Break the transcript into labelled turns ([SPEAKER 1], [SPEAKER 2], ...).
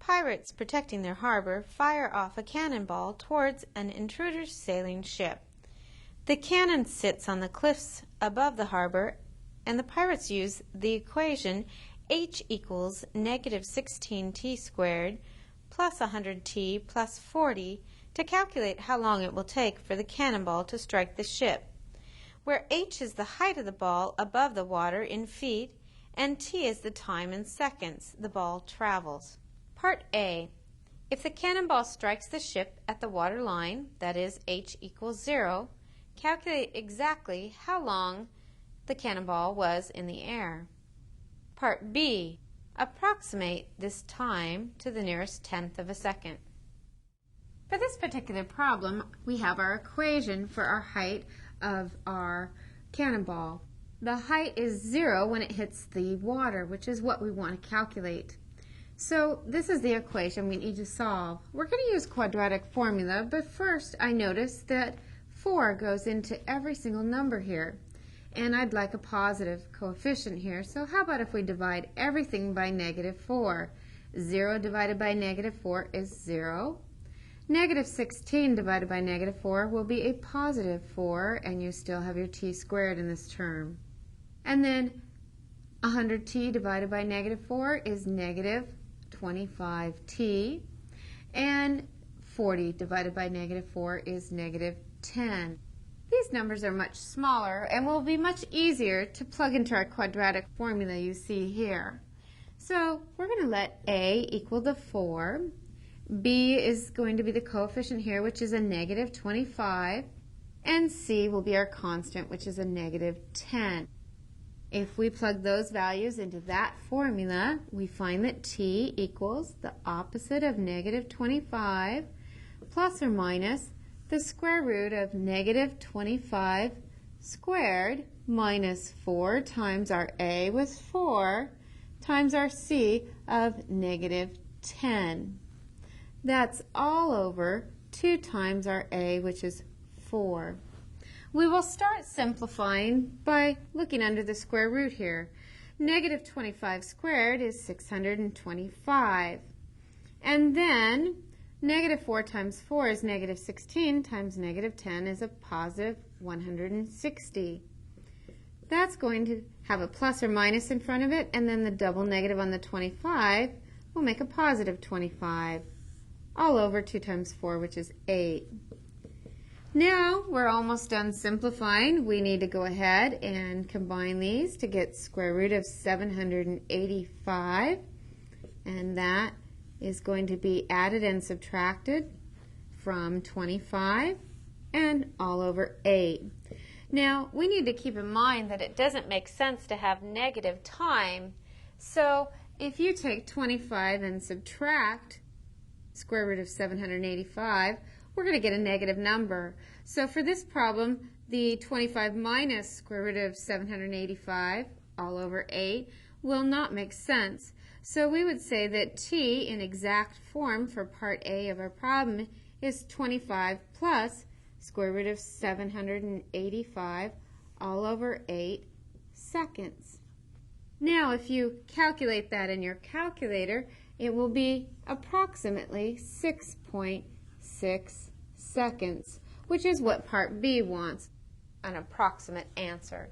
[SPEAKER 1] Pirates protecting their harbor fire off a cannonball towards an intruder sailing ship. The cannon sits on the cliffs above the harbor, and the pirates use the equation h equals negative 16t squared plus 100t plus 40 to calculate how long it will take for the cannonball to strike the ship, where h is the height of the ball above the water in feet and t is the time in seconds the ball travels. Part A. If the cannonball strikes the ship at the water line, that is h equals 0, calculate exactly how long the cannonball was in the air. Part B. Approximate this time to the nearest tenth of a second. For this particular problem, we have our equation for our height of our cannonball. The height is 0 when it hits the water, which is what we want to calculate. So this is the equation we need to solve. We're going to use quadratic formula, but first I notice that 4 goes into every single number here. And I'd like a positive coefficient here, so how about if we divide everything by negative 4? 0 divided by negative 4 is 0. Negative 16 divided by negative 4 will be a positive 4, and you still have your t squared in this term. And then 100t divided by negative 4 is negative 25t, and 40 divided by negative 4 is negative 10. These numbers are much smaller and will be much easier to plug into our quadratic formula you see here. So we're going to let a equal the 4. B is going to be the coefficient here, which is a negative 25, and C will be our constant, which is a negative 10. If we plug those values into that formula, we find that t equals the opposite of negative 25 plus or minus the square root of negative 25 squared minus 4 times our a was 4 times our c of negative 10. That's all over 2 times our a, which is 4. We will start simplifying by looking under the square root here. Negative 25 squared is 625. And then negative 4 times 4 is negative 16 times negative 10 is a positive 160. That's going to have a plus or minus in front of it, and then the double negative on the 25 will make a positive 25. All over 2 times 4, which is 8. Now we're almost done simplifying. We need to go ahead and combine these to get square root of 785, and that is going to be added and subtracted from 25 and all over 8. Now we need to keep in mind that it doesn't make sense to have negative time, so if you take 25 and subtract square root of 785, we're going to get a negative number. So for this problem, the 25 minus square root of 785 all over 8 will not make sense. So we would say that t in exact form for part A of our problem is 25 plus square root of 785 all over 8 seconds. Now if you calculate that in your calculator, it will be approximately 6.6 seconds, which is what part B wants, an approximate answer.